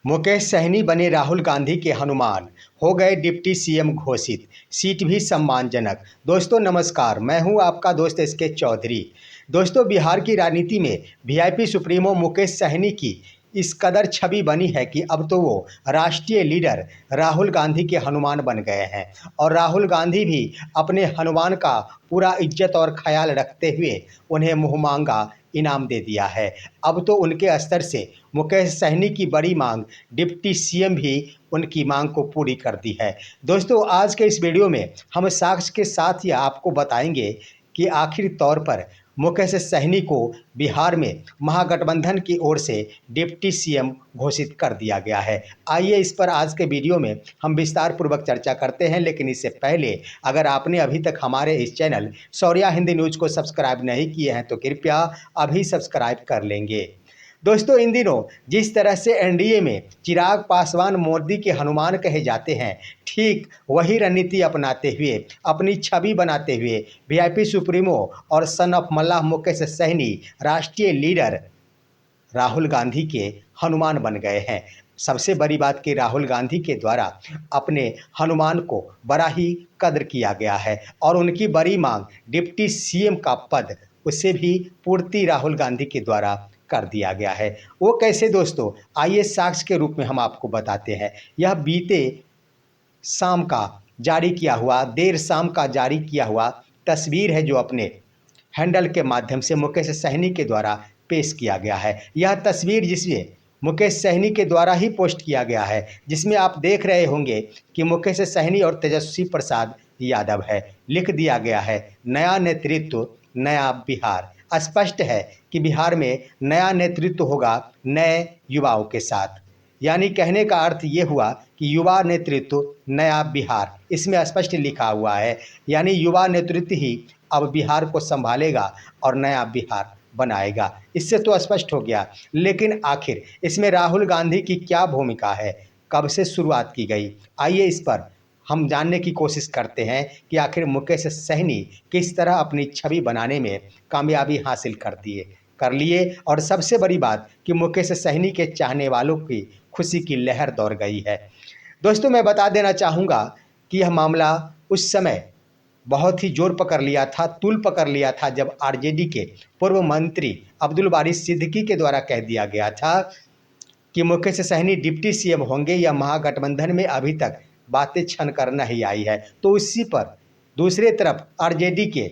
मुकेश सहनी बने राहुल गांधी के हनुमान, हो गए डिप्टी सीएम घोषित, सीट भी सम्मानजनक। दोस्तों नमस्कार, मैं हूं आपका दोस्त एसके चौधरी। दोस्तों बिहार की राजनीति में वीआईपी सुप्रीमो मुकेश सहनी की इस कदर छवि बनी है कि अब तो वो राष्ट्रीय लीडर राहुल गांधी के हनुमान बन गए हैं और राहुल गांधी भी अपने हनुमान का पूरा इज्जत और ख्याल रखते हुए उन्हें मुँहमांगा इनाम दे दिया है। अब तो उनके स्तर से मुकेश सहनी की बड़ी मांग डिप्टी सीएम भी उनकी मांग को पूरी कर दी है। दोस्तों आज के इस वीडियो में हम साक्ष्य के साथ ही आपको बताएंगे कि आखिर तौर पर मुकेश सहनी को बिहार में महागठबंधन की ओर से डिप्टी सीएम घोषित कर दिया गया है। आइए इस पर आज के वीडियो में हम विस्तार पूर्वक चर्चा करते हैं, लेकिन इससे पहले अगर आपने अभी तक हमारे इस चैनल शौर्या हिंदी न्यूज़ को सब्सक्राइब नहीं किए हैं तो कृपया अभी सब्सक्राइब कर लेंगे। दोस्तों इन दिनों जिस तरह से एनडीए में चिराग पासवान मोदी के हनुमान कहे जाते हैं, ठीक वही रणनीति अपनाते हुए, अपनी छवि बनाते हुए वीआईपी सुप्रीमो और सन ऑफ मल्लाह मुकेश सहनी राष्ट्रीय लीडर राहुल गांधी के हनुमान बन गए हैं। सबसे बड़ी बात कि राहुल गांधी के द्वारा अपने हनुमान को बड़ा ही कद्र किया गया है और उनकी बड़ी मांग डिप्टी सीएम का पद उसे भी पूर्ति राहुल गांधी के द्वारा कर दिया गया है। वो कैसे दोस्तों, आइए साक्ष्य के रूप में हम आपको बताते हैं। यह बीते शाम का जारी किया हुआ, देर शाम का जारी किया हुआ तस्वीर है जो अपने हैंडल के माध्यम से मुकेश सहनी के द्वारा पेश किया गया है। यह तस्वीर जिसमें मुकेश सहनी के द्वारा ही पोस्ट किया गया है, जिसमें आप देख रहे होंगे कि मुकेश सहनी और तेजस्वी प्रसाद यादव है। लिख दिया गया है नया नेतृत्व नया बिहार। स्पष्ट है कि बिहार में नया नेतृत्व होगा नए युवाओं के साथ, यानी कहने का अर्थ ये हुआ कि युवा नेतृत्व नया बिहार, इसमें स्पष्ट लिखा हुआ है। यानी युवा नेतृत्व ही अब बिहार को संभालेगा और नया बिहार बनाएगा। इससे तो स्पष्ट हो गया, लेकिन आखिर इसमें राहुल गांधी की क्या भूमिका है, कब से शुरुआत की गई, आइए इस पर हम जानने की कोशिश करते हैं कि आखिर मुकेश सहनी किस तरह अपनी छवि बनाने में कामयाबी हासिल कर लिए। और सबसे बड़ी बात कि मुकेश सहनी के चाहने वालों की खुशी की लहर दौड़ गई है। दोस्तों मैं बता देना चाहूँगा कि यह मामला उस समय बहुत ही जोर पकड़ लिया था, तूल पकड़ लिया था, जब आरजेडी के पूर्व मंत्री अब्दुल बारी सिद्दीकी के द्वारा कह दिया गया था कि मुकेश सहनी डिप्टी सीएम होंगे। या महागठबंधन में अभी तक बातें छन कर नहीं आई है। तो इसी पर दूसरी तरफ आरजेडी के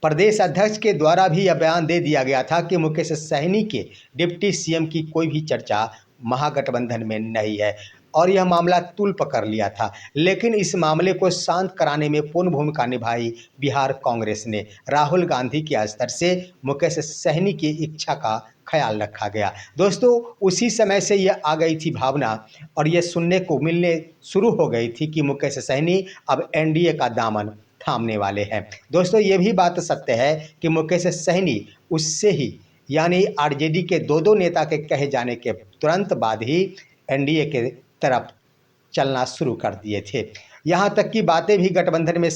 प्रदेश अध्यक्ष के द्वारा भी यह बयान दे दिया गया था कि मुकेश सहनी के डिप्टी सीएम की कोई भी चर्चा महागठबंधन में नहीं है और यह मामला तूल पकड़ लिया था। लेकिन इस मामले को शांत कराने में पूर्ण भूमिका निभाई बिहार कांग्रेस ने। राहुल गांधी के स्तर से मुकेश सहनी की इच्छा का ख्याल रखा गया। दोस्तों उसी समय से यह आ गई थी भावना और यह सुनने को मिलने शुरू हो गई थी कि मुकेश सहनी अब एनडीए का दामन थामने वाले हैं। दोस्तों ये भी बात सत्य है कि मुकेश सहनी उससे ही, यानी आरजेडी के दो नेता के कहे जाने के तुरंत बाद ही एनडीए के तरफ चलना शुरू कर दिए थे। यहाँ तक कि बातें भी गठबंधन में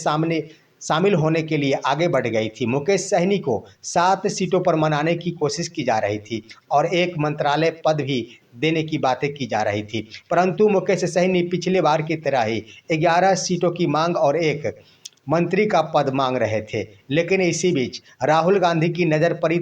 शामिल होने के लिए आगे बढ़ गई थी। मुकेश सहनी को 7 सीटों पर मनाने की कोशिश की जा रही थी और एक मंत्रालय पद भी देने की बातें की जा रही थी, परंतु मुकेश सहनी पिछले बार की तरह ही 11 सीटों की मांग और एक मंत्री का पद मांग रहे थे। लेकिन इसी बीच राहुल गांधी की नज़र पड़ी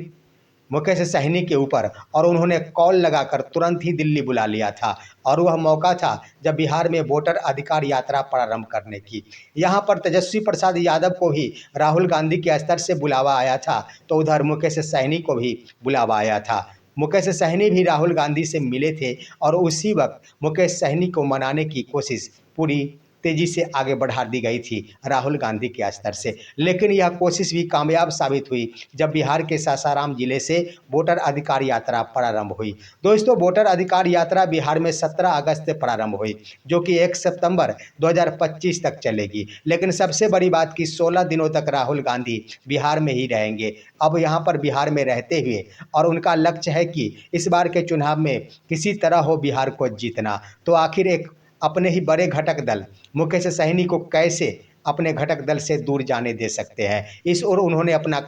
मुकेश सहनी के ऊपर और उन्होंने कॉल लगाकर तुरंत ही दिल्ली बुला लिया था और वह मौका था जब बिहार में वोटर अधिकार यात्रा प्रारंभ करने की। यहाँ पर तेजस्वी प्रसाद यादव को भी राहुल गांधी के स्तर से बुलावा आया था, तो उधर मुकेश सहनी को भी बुलावा आया था। मुकेश सहनी भी राहुल गांधी से मिले थे और उसी वक्त मुकेश सहनी को मनाने की कोशिश पूरी तेजी से आगे बढ़ा दी गई थी राहुल गांधी के स्तर से। लेकिन यह कोशिश भी कामयाब साबित हुई जब बिहार के सासाराम जिले से वोटर अधिकार यात्रा प्रारंभ हुई। दोस्तों वोटर अधिकार यात्रा बिहार में 17 अगस्त से प्रारंभ हुई, जो कि 1 सितंबर 2025 तक चलेगी। लेकिन सबसे बड़ी बात कि 16 दिनों तक राहुल गांधी बिहार में ही रहेंगे। अब यहाँ पर बिहार में रहते हुए और उनका लक्ष्य है कि इस बार के चुनाव में किसी तरह हो बिहार को जीतना। तो आखिर एक अपने ही बड़े घटक दल मुकेश सहनी को कैसे अपने घटक दल से दूर जाने दे सकते हैं, इस ओर उन्होंने अपना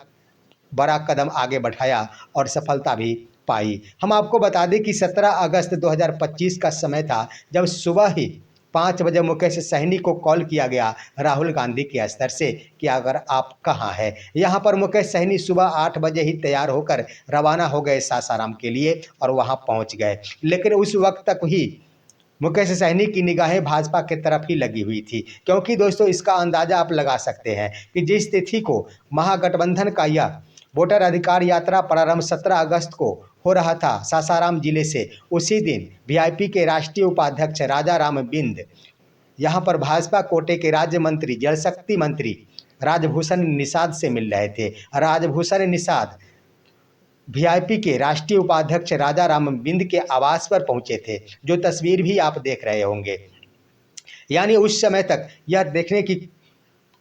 बड़ा कदम आगे बढ़ाया और सफलता भी पाई। हम आपको बता दें कि 17 अगस्त 2025 का समय था जब सुबह ही 5 बजे मुकेश सहनी को कॉल किया गया राहुल गांधी के स्तर से कि अगर आप कहाँ हैं। यहाँ पर मुकेश सहनी सुबह 8 बजे ही तैयार होकर रवाना हो गए सासाराम के लिए और वहाँ पहुँच गए। लेकिन उस वक्त तक ही मुकेश सहनी की निगाहें भाजपा की तरफ ही लगी हुई थी, क्योंकि दोस्तों इसका अंदाज़ा आप लगा सकते हैं कि जिस तिथि को महागठबंधन का यह वोटर अधिकार यात्रा प्रारंभ 17 अगस्त को हो रहा था सासाराम जिले से, उसी दिन वीआईपी के राष्ट्रीय उपाध्यक्ष राजा राम बिंद यहाँ पर भाजपा कोटे के राज्य मंत्री जल शक्ति मंत्री राजभूषण निषाद से मिल रहे थे। राजभूषण निषाद वीआईपी के राष्ट्रीय उपाध्यक्ष राजा राम बिंद के आवास पर पहुंचे थे, जो तस्वीर भी आप देख रहे होंगे। यानी उस समय तक यह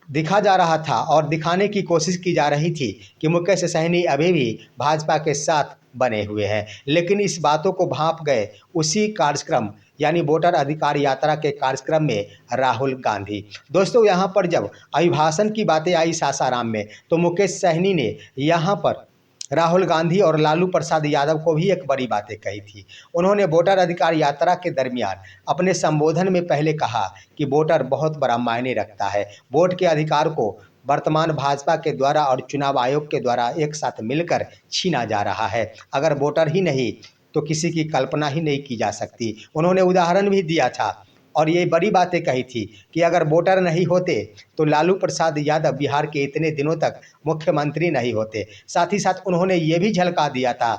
दिखा जा रहा था और दिखाने की कोशिश की जा रही थी कि मुकेश सहनी अभी भी भाजपा के साथ बने हुए हैं। लेकिन इस बातों को भांप गए उसी कार्यक्रम यानी वोटर अधिकार यात्रा के कार्यक्रम में राहुल गांधी। दोस्तों यहाँ पर जब अभिभाषण की बातें आई सासाराम में, तो मुकेश सहनी ने यहाँ पर राहुल गांधी और लालू प्रसाद यादव को भी एक बड़ी बातें कही थी। उन्होंने वोटर अधिकार यात्रा के दरमियान अपने संबोधन में पहले कहा कि वोटर बहुत बड़ा मायने रखता है। वोट के अधिकार को वर्तमान भाजपा के द्वारा और चुनाव आयोग के द्वारा एक साथ मिलकर छीना जा रहा है। अगर वोटर ही नहीं तो किसी की कल्पना ही नहीं की जा सकती। उन्होंने उदाहरण भी दिया था और ये बड़ी बातें कही थी कि अगर वोटर नहीं होते तो लालू प्रसाद यादव बिहार के इतने दिनों तक मुख्यमंत्री नहीं होते। साथ ही साथ उन्होंने ये भी झलका दिया था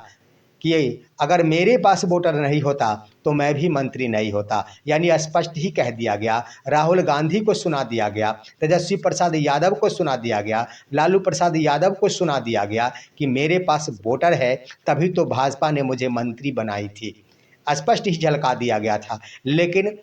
कि अगर मेरे पास वोटर नहीं होता तो मैं भी मंत्री नहीं होता। यानी स्पष्ट ही कह दिया गया, राहुल गांधी को सुना दिया गया, तेजस्वी प्रसाद यादव को सुना दिया गया, लालू प्रसाद यादव को सुना दिया गया कि मेरे पास वोटर है तभी तो भाजपा ने मुझे मंत्री बनाई थी। स्पष्ट ही झलका दिया गया था। लेकिन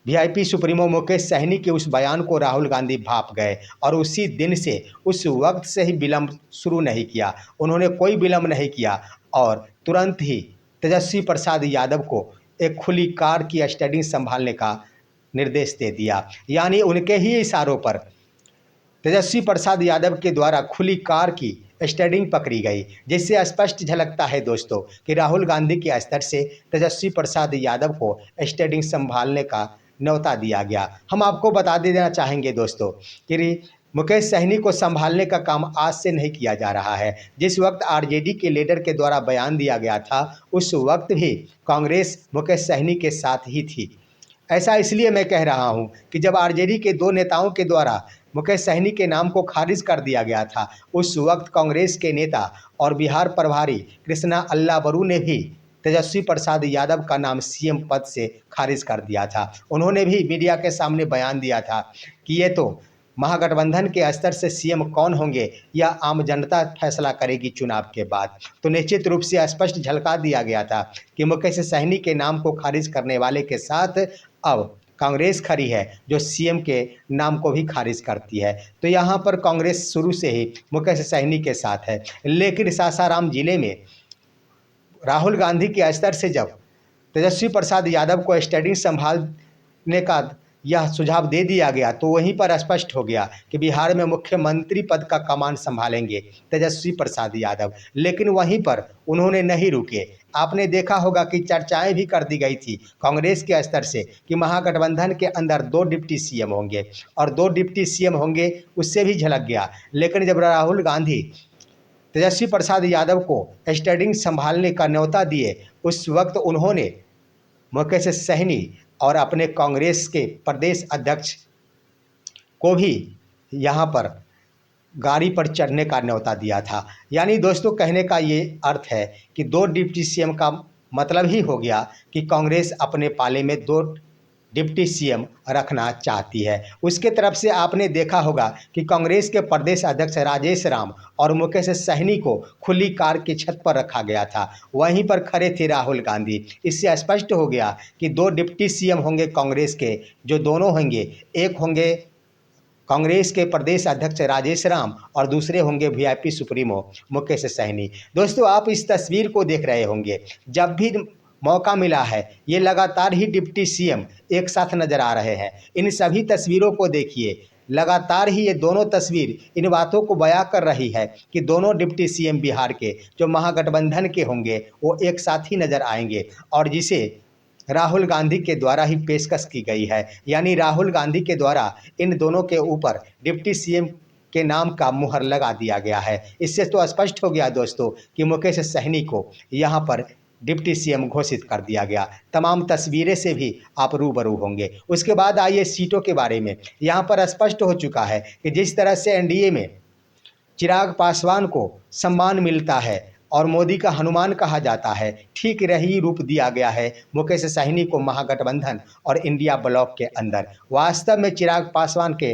वीआईपी सुप्रीमो मुकेश सहनी के उस बयान को राहुल गांधी भाप गए और उसी दिन से उस वक्त से ही विलंब शुरू नहीं किया। उन्होंने कोई विलंब नहीं किया और तुरंत ही तेजस्वी प्रसाद यादव को एक खुली कार की स्टीयरिंग संभालने का निर्देश दे दिया। यानी उनके ही इशारों पर तेजस्वी प्रसाद यादव के द्वारा खुली कार की स्टीयरिंग पकड़ी गई, जिससे स्पष्ट झलकता है दोस्तों कि राहुल गांधी के स्तर से तेजस्वी प्रसाद यादव को स्टीयरिंग संभालने का न्योता दिया गया। हम आपको बता देना चाहेंगे दोस्तों कि मुकेश सहनी को संभालने का काम आज से नहीं किया जा रहा है। जिस वक्त आरजेडी के लीडर के द्वारा बयान दिया गया था उस वक्त भी कांग्रेस मुकेश सहनी के साथ ही थी। ऐसा इसलिए मैं कह रहा हूं कि जब आरजेडी के 2 नेताओं के द्वारा मुकेश सहनी के नाम को खारिज कर दिया गया था, उस वक्त कांग्रेस के नेता और बिहार प्रभारी कृष्णा अल्लाबरू ने भी तेजस्वी प्रसाद यादव का नाम सीएम पद से खारिज कर दिया था। उन्होंने भी मीडिया के सामने बयान दिया था कि ये तो महागठबंधन के स्तर से सीएम कौन होंगे यह आम जनता फैसला करेगी चुनाव के बाद। तो निश्चित रूप से स्पष्ट झलका दिया गया था कि मुकेश सहनी के नाम को खारिज करने वाले के साथ अब कांग्रेस खड़ी है जो सीएम के नाम को भी खारिज करती है। तो यहाँ पर कांग्रेस शुरू से ही मुकेश सहनी के साथ है। लेकिन सासाराम जिले में राहुल गांधी के स्तर से जब तेजस्वी प्रसाद यादव को स्टीयरिंग संभालने का यह सुझाव दे दिया गया तो वहीं पर स्पष्ट हो गया कि बिहार में मुख्यमंत्री पद का कमान संभालेंगे तेजस्वी प्रसाद यादव। लेकिन वहीं पर उन्होंने नहीं रुके। आपने देखा होगा कि चर्चाएं भी कर दी गई थी कांग्रेस के स्तर से कि महागठबंधन के अंदर 2 डिप्टी सीएम होंगे और 2 डिप्टी सीएम होंगे, उससे भी झलक गया। लेकिन जब राहुल गांधी तेजस्वी प्रसाद यादव को स्टीयरिंग संभालने का न्योता दिए, उस वक्त उन्होंने मुकेश सहनी और अपने कांग्रेस के प्रदेश अध्यक्ष को भी यहाँ पर गाड़ी पर चढ़ने का न्योता दिया था। यानी दोस्तों कहने का ये अर्थ है कि 2 डिप्टी सीएम का मतलब ही हो गया कि कांग्रेस अपने पाले में 2 डिप्टी सीएम रखना चाहती है। उसके तरफ से आपने देखा होगा कि कांग्रेस के प्रदेश अध्यक्ष राजेश राम और मुकेश सहनी को खुली कार की छत पर रखा गया था, वहीं पर खड़े थे राहुल गांधी। इससे स्पष्ट हो गया कि 2 डिप्टी सीएम होंगे कांग्रेस के, जो दोनों होंगे, एक होंगे कांग्रेस के प्रदेश अध्यक्ष राजेश राम और दूसरे होंगे वीआईपी सुप्रीमो मुकेश सहनी। दोस्तों आप इस तस्वीर को देख रहे होंगे, जब भी मौका मिला है ये लगातार ही डिप्टी सीएम एक साथ नजर आ रहे हैं। इन सभी तस्वीरों को देखिए, लगातार ही ये दोनों तस्वीर इन बातों को बयां कर रही है कि दोनों डिप्टी सीएम बिहार के जो महागठबंधन के होंगे वो एक साथ ही नजर आएंगे, और जिसे राहुल गांधी के द्वारा ही पेशकश की गई है। यानी राहुल गांधी के द्वारा इन दोनों के ऊपर डिप्टी सीएम के नाम का मुहर लगा दिया गया है। इससे तो स्पष्ट हो गया दोस्तों कि मुकेश सहनी को यहाँ पर डिप्टी सीएम घोषित कर दिया गया। तमाम तस्वीरें से भी आप रूबरू होंगे। उसके बाद आइए सीटों के बारे में। यहाँ पर स्पष्ट हो चुका है कि जिस तरह से एनडीए में चिराग पासवान को सम्मान मिलता है और मोदी का हनुमान कहा जाता है, ठीक रही रूप दिया गया है मुकेश सहनी को महागठबंधन और इंडिया ब्लॉक के अंदर। वास्तव में चिराग पासवान के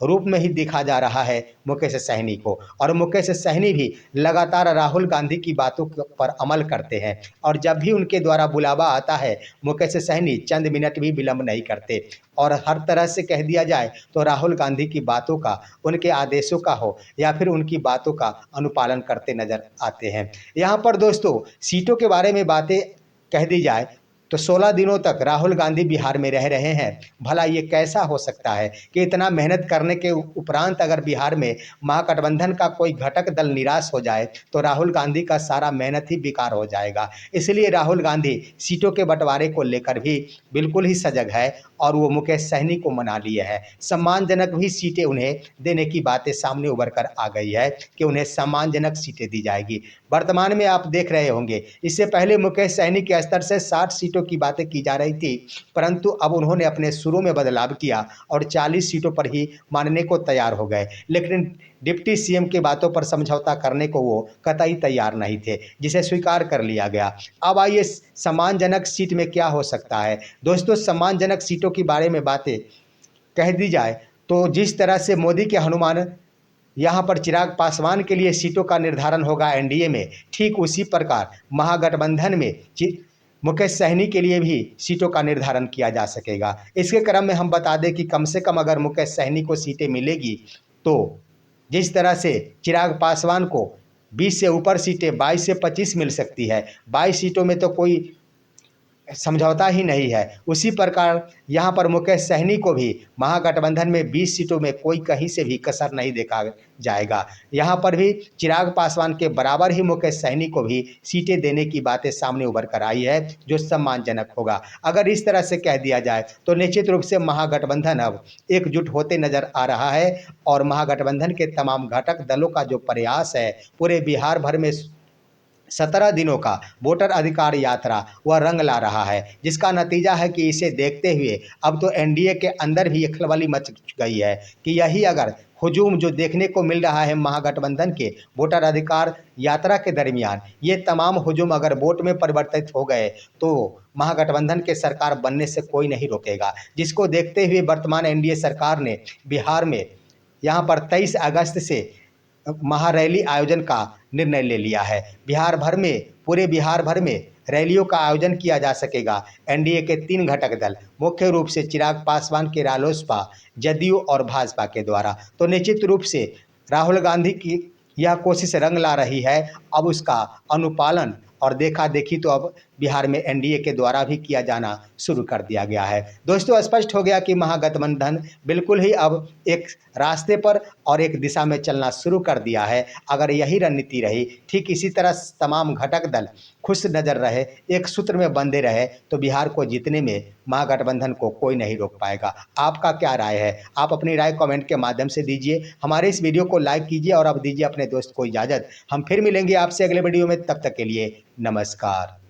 रूप में ही देखा जा रहा है मुकेश सहनी को, और मुकेश सहनी भी लगातार राहुल गांधी की बातों पर अमल करते हैं, और जब भी उनके द्वारा बुलावा आता है मुकेश सहनी चंद मिनट भी विलंब नहीं करते, और हर तरह से कह दिया जाए तो राहुल गांधी की बातों का, उनके आदेशों का हो या फिर उनकी बातों का अनुपालन करते नजर आते हैं। यहाँ पर दोस्तों सीटों के बारे में बातें कह दी जाए तो 16 दिनों तक राहुल गांधी बिहार में रह रहे हैं। भला ये कैसा हो सकता है कि इतना मेहनत करने के उपरांत अगर बिहार में महागठबंधन का कोई घटक दल निराश हो जाए तो राहुल गांधी का सारा मेहनत ही बेकार हो जाएगा। इसलिए राहुल गांधी सीटों के बंटवारे को लेकर भी बिल्कुल ही सजग है, और वो मुकेश सहनी को मना लिए हैं। सम्मानजनक भी सीटें उन्हें देने की बातें सामने उभर कर आ गई है कि उन्हें सम्मानजनक सीटें दी जाएगी। वर्तमान में आप देख रहे होंगे, इससे पहले मुकेश सहनी के स्तर से 60 सीटों की बातें की जा रही थी, परंतु अब उन्होंने अपने सुरों में बदलाव किया और 40 सीटों पर ही मानने को तैयार हो गए। लेकिन डिप्टी सीएम की बातों पर समझौता करने को वो कतई तैयार नहीं थे, जिसे स्वीकार कर लिया गया। अब आइए सम्मानजनक सीट में क्या हो सकता है। दोस्तों सम्मानजनक सीटों के बारे में बातें कह दी जाए तो जिस तरह से मोदी के हनुमान यहाँ पर चिराग पासवान के लिए सीटों का निर्धारण होगा एनडीए में, ठीक उसी प्रकार महागठबंधन में मुकेश सहनी के लिए भी सीटों का निर्धारण किया जा सकेगा। इसके क्रम में हम बता दें कि कम से कम अगर मुकेश सहनी को सीटें मिलेगी तो जिस तरह से चिराग पासवान को 20 से ऊपर सीटें 22 से 25 मिल सकती है, 22 सीटों में तो कोई समझौता ही नहीं है, उसी प्रकार यहाँ पर मुकेश सहनी को भी महागठबंधन में 20 सीटों में कोई कहीं से भी कसर नहीं देखा जाएगा। यहाँ पर भी चिराग पासवान के बराबर ही मुकेश सहनी को भी सीटें देने की बातें सामने उभर कर आई है, जो सम्मानजनक होगा। अगर इस तरह से कह दिया जाए तो निश्चित रूप से महागठबंधन अब एकजुट होते नजर आ रहा है, और महागठबंधन के तमाम घटक दलों का जो प्रयास है पूरे बिहार भर में 17 दिनों का वोटर अधिकार यात्रा वह रंग ला रहा है, जिसका नतीजा है कि इसे देखते हुए अब तो एनडीए के अंदर भी एक खलबली मच गई है कि यही अगर हुजूम जो देखने को मिल रहा है महागठबंधन के वोटर अधिकार यात्रा के दरमियान, ये तमाम हुजूम अगर वोट में परिवर्तित हो गए तो महागठबंधन के सरकार बनने से कोई नहीं रोकेगा। जिसको देखते हुए वर्तमान एनडीए सरकार ने बिहार में यहाँ पर 23 अगस्त से महारैली आयोजन का निर्णय ले लिया है। बिहार भर में, पूरे बिहार भर में रैलियों का आयोजन किया जा सकेगा। एनडीए के 3 घटक दल मुख्य रूप से चिराग पासवान के रालोसपा, जदयू और भाजपा के द्वारा, तो निश्चित रूप से राहुल गांधी की यह कोशिश रंग ला रही है। अब उसका अनुपालन और देखा देखी तो अब बिहार में एनडीए के द्वारा भी किया जाना शुरू कर दिया गया है। दोस्तों स्पष्ट हो गया कि महागठबंधन बिल्कुल ही अब एक रास्ते पर और एक दिशा में चलना शुरू कर दिया है। अगर यही रणनीति रही, ठीक इसी तरह तमाम घटक दल खुश नज़र रहे, एक सूत्र में बंधे रहे, तो बिहार को जीतने में महागठबंधन को कोई नहीं रोक पाएगा। आपका क्या राय है? आप अपनी राय कमेंट के माध्यम से दीजिए। हमारे इस वीडियो को लाइक कीजिए और अब दीजिए अपने दोस्त को इजाज़त। हम फिर मिलेंगे आपसे अगले वीडियो में, तब तक के लिए नमस्कार।